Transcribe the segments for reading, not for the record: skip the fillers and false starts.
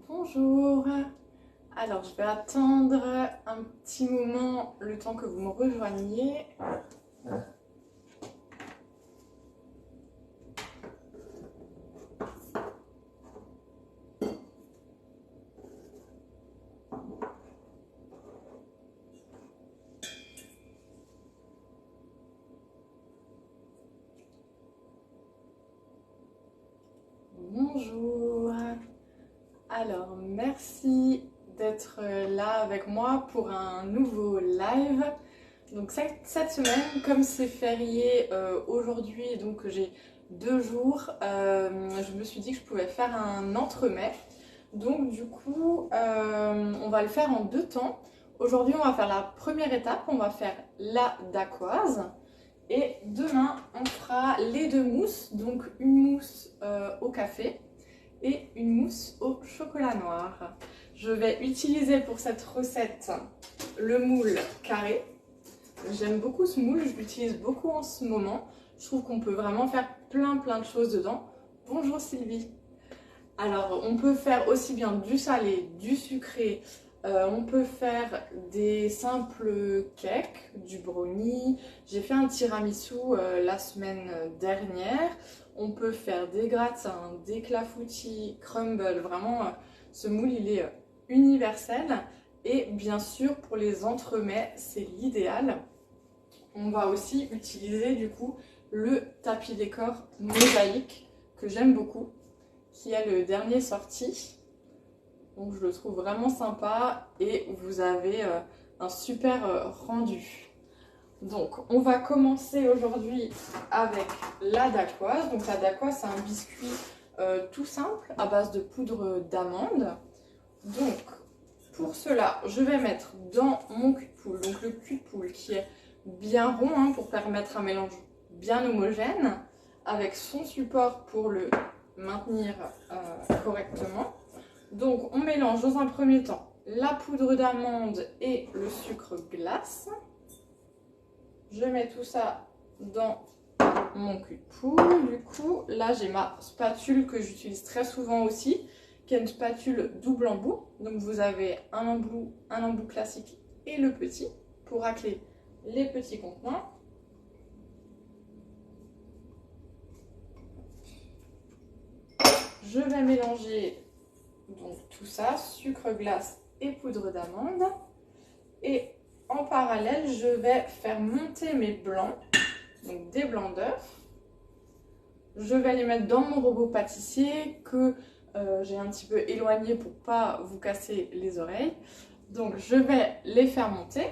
Bonjour. Alors je vais attendre un petit moment le temps que vous me rejoigniez. Bonjour. Alors merci d'être là avec moi pour un nouveau live. Donc cette semaine, comme c'est férié aujourd'hui et donc j'ai 2 jours, je me suis dit que je pouvais faire un entremets. Donc du coup, on va le faire en 2 temps. Aujourd'hui, on va faire la première étape, on va faire la dacquoise. Et demain, on fera les 2 mousses, donc une mousse au café et une mousse au chocolat noir. Je vais utiliser pour cette recette le moule carré. J'aime beaucoup ce moule, je l'utilise beaucoup en ce moment. Je trouve qu'on peut vraiment faire plein de choses dedans. Bonjour Sylvie. Alors, on peut faire aussi bien du salé, du sucré. On peut faire des simples cakes, du brownie. J'ai fait un tiramisu la semaine dernière. On peut faire des gratins, des clafoutis, crumble. Vraiment, ce moule, il est universel. Et bien sûr, pour les entremets, c'est l'idéal. On va aussi utiliser du coup le tapis décor mosaïque que j'aime beaucoup, qui est le dernier sorti. Donc je le trouve vraiment sympa et vous avez un super rendu. Donc on va commencer aujourd'hui avec la dacquoise. Donc la dacquoise, c'est un biscuit tout simple à base de poudre d'amande. Donc pour cela, je vais mettre dans mon cul de poule, donc le cul de poule qui est bien rond hein, pour permettre un mélange bien homogène avec son support pour le maintenir correctement. Donc on mélange dans un premier temps la poudre d'amande et le sucre glace. Je mets tout ça dans mon cul de poule. Du coup, là j'ai ma spatule que j'utilise très souvent aussi, qui est une spatule double embout. Donc vous avez un embout classique et le petit pour racler les petits contenants. Je vais mélanger donc tout ça, sucre glace et poudre d'amande. Et en parallèle, je vais faire monter mes blancs, donc des blancs d'œufs. Je vais les mettre dans mon robot pâtissier que j'ai un petit peu éloigné pour pas vous casser les oreilles. Donc je vais les faire monter.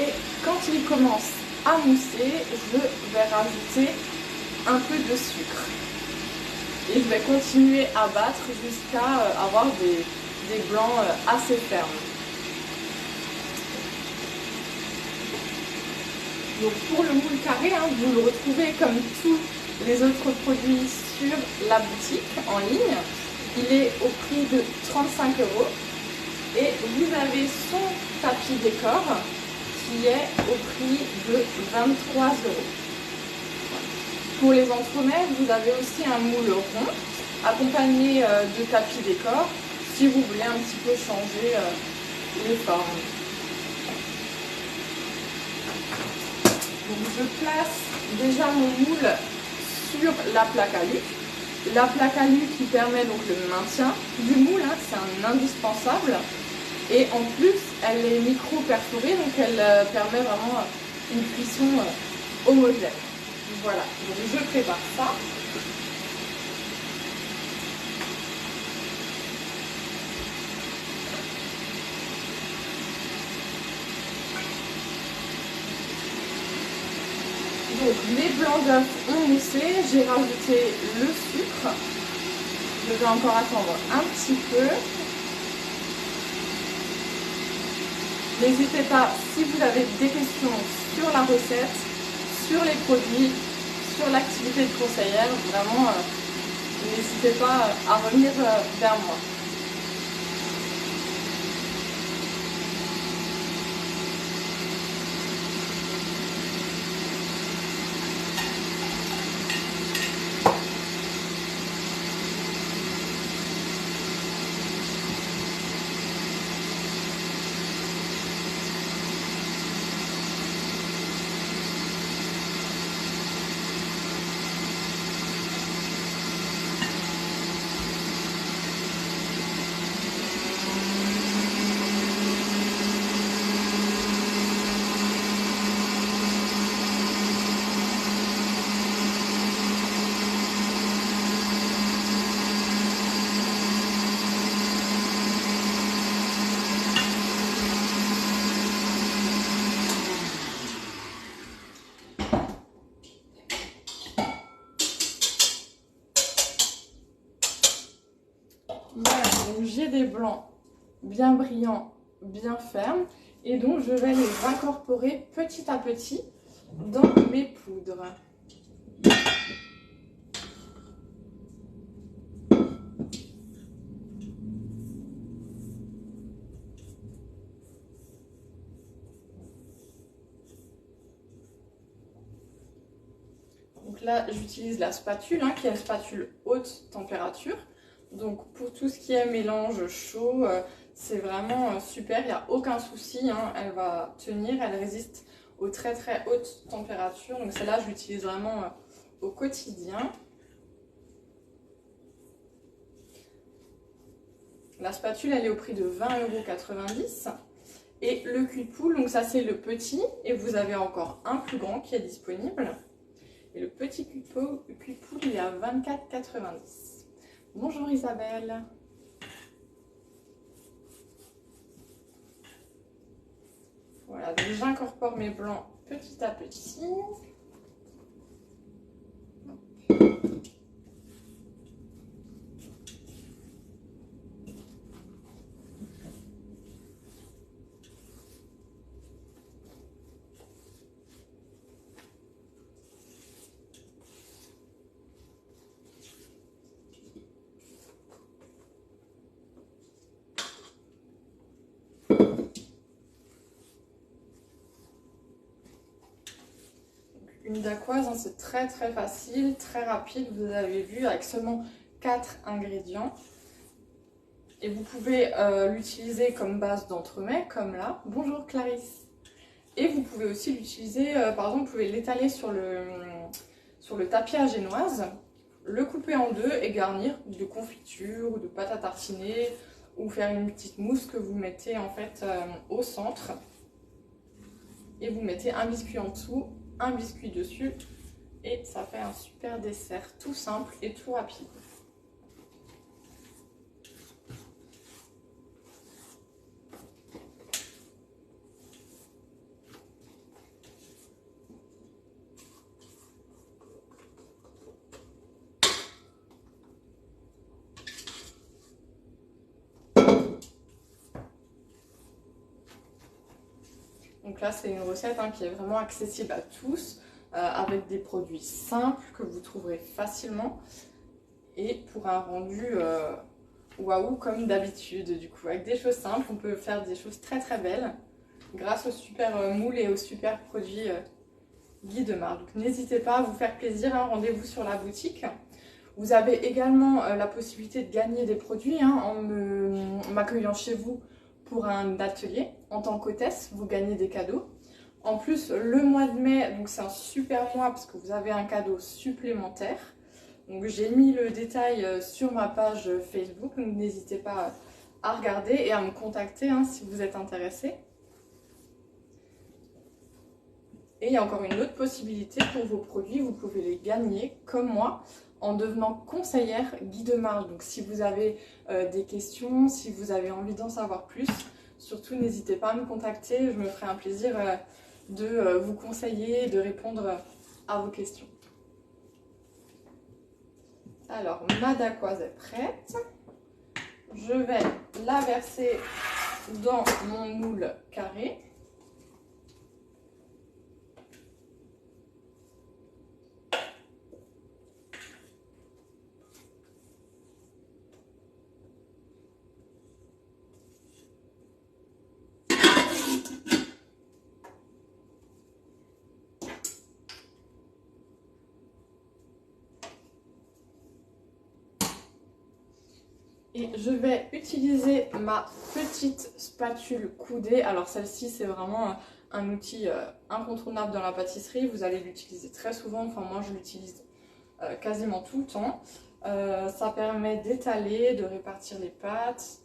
Et quand il commence à mousser, je vais rajouter un peu de sucre. Et je vais continuer à battre jusqu'à avoir des blancs assez fermes. Donc pour le moule carré, hein, vous le retrouvez comme tous les autres produits sur la boutique en ligne. Il est au prix de 35 €. Et vous avez son tapis décor qui est au prix de 23 €. Pour les entremets, vous avez aussi un moule rond accompagné de tapis décor si vous voulez un petit peu changer les formes. Donc je place déjà mon moule sur la plaque à alu. La plaque à alu qui permet donc le maintien du moule, hein, c'est un indispensable. Et en plus, elle est micro-perforée, donc elle permet vraiment une cuisson homogène. Voilà, donc je prépare ça. Donc les blancs d'œufs ont moussé, j'ai rajouté le sucre. Je vais encore attendre un petit peu. N'hésitez pas, si vous avez des questions sur la recette, sur les produits, sur l'activité de conseillère, vraiment, n'hésitez pas à revenir vers moi. Voilà, donc j'ai des blancs bien brillants, bien fermes. Et donc je vais les incorporer petit à petit dans mes poudres. Donc là, j'utilise la spatule, qui est une spatule haute température. Donc pour tout ce qui est mélange chaud, c'est vraiment super, il n'y a aucun souci, elle va tenir, elle résiste aux très très hautes températures. Donc celle-là, je l'utilise vraiment au quotidien. La spatule, elle est au prix de 20,90 €. Et le cul de poule, donc ça c'est le petit, et vous avez encore un plus grand qui est disponible. Et le petit cul de poule, il est à 24,90 €. Bonjour Isabelle. Voilà, donc j'incorpore mes blancs petit à petit. Une dacquoise, c'est très très facile, très rapide, vous avez vu, avec seulement 4 ingrédients. Et vous pouvez l'utiliser comme base d'entremets, comme là. Bonjour Clarisse. Et vous pouvez aussi l'utiliser, par exemple, vous pouvez l'étaler sur le tapis à génoise, le couper en deux et garnir de confiture ou de pâte à tartiner ou faire une petite mousse que vous mettez en fait au centre. Et vous mettez un biscuit en dessous, un biscuit dessus et ça fait un super dessert tout simple et tout rapide. Donc là, c'est une recette qui est vraiment accessible à tous, avec des produits simples que vous trouverez facilement et pour un rendu waouh comme d'habitude. Du coup, avec des choses simples, on peut faire des choses très très belles grâce au super moule et aux super produits Guy de Mar. Donc n'hésitez pas à vous faire plaisir, rendez-vous sur la boutique. Vous avez également la possibilité de gagner des produits en m'accueillant chez vous pour un atelier. En tant qu'hôtesse, vous gagnez des cadeaux. En plus, le mois de mai, donc c'est un super mois parce que vous avez un cadeau supplémentaire. Donc j'ai mis le détail sur ma page Facebook, donc n'hésitez pas à regarder et à me contacter si vous êtes intéressé. Et il y a encore une autre possibilité pour vos produits, vous pouvez les gagner comme moi en devenant conseillère Guy de Marle. Donc si vous avez des questions, si vous avez envie d'en savoir plus, surtout n'hésitez pas à me contacter, je me ferai un plaisir de vous conseiller et de répondre à vos questions. Alors ma dacquoise est prête, je vais la verser dans mon moule carré. Et je vais utiliser ma petite spatule coudée. Alors celle-ci, c'est vraiment un outil incontournable dans la pâtisserie. Vous allez l'utiliser très souvent. Enfin, moi, je l'utilise quasiment tout le temps. Ça permet d'étaler, de répartir les pâtes,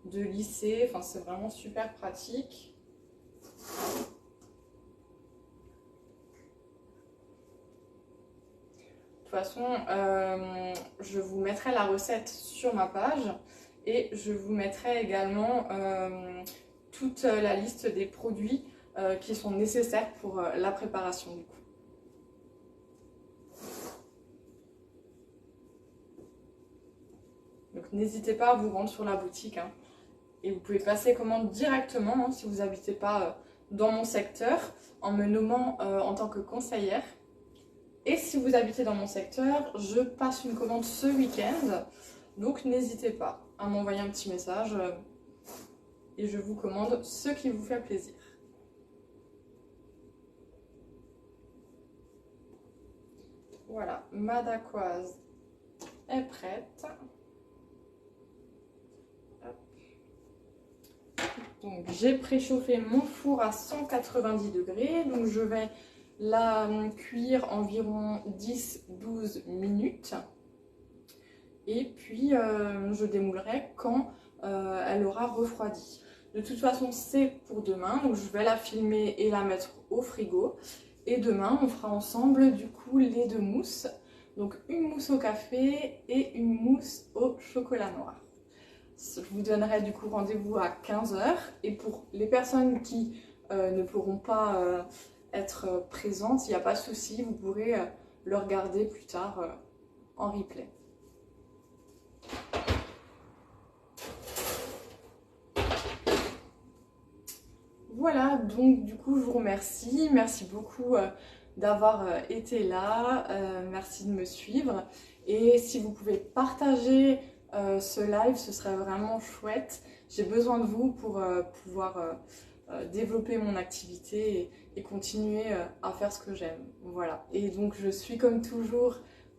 de lisser. Enfin, c'est vraiment super pratique. De toute façon, je vous mettrai la recette sur ma page et je vous mettrai également toute la liste des produits qui sont nécessaires pour la préparation du coup. Donc n'hésitez pas à vous rendre sur la boutique, hein. Et vous pouvez passer commande directement, hein, si vous n'habitez pas dans mon secteur, en me nommant en tant que conseillère. Et si vous habitez dans mon secteur, je passe une commande ce week-end. Donc n'hésitez pas à m'envoyer un petit message et je vous commande ce qui vous fait plaisir. Voilà, ma dacquoise est prête. Hop. Donc j'ai préchauffé mon four à 190 degrés. Donc je vais la cuire environ 10-12 minutes. Et puis je démoulerai quand elle aura refroidi. De toute façon c'est pour demain, donc je vais la filmer et la mettre au frigo. Et demain on fera ensemble du coup les deux mousses. Donc une mousse au café et une mousse au chocolat noir. Je vous donnerai du coup rendez-vous à 15 h. Et pour les personnes qui ne pourront pas être présentes, il n'y a pas de souci, vous pourrez le regarder plus tard en replay. Voilà, donc du coup je vous remercie, merci beaucoup d'avoir été là, merci de me suivre et si vous pouvez partager ce live, ce serait vraiment chouette. J'ai besoin de vous pour pouvoir développer mon activité et continuer à faire ce que j'aime. Voilà, et donc je suis comme toujours,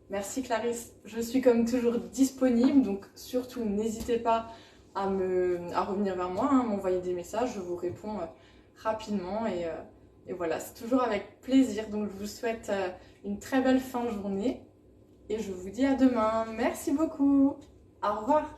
merci Clarisse, je suis comme toujours disponible, donc surtout n'hésitez pas à revenir vers moi, hein, m'envoyer des messages, je vous réponds rapidement et voilà, c'est toujours avec plaisir. Donc je vous souhaite une très belle fin de journée et je vous dis à demain. Merci beaucoup, au revoir.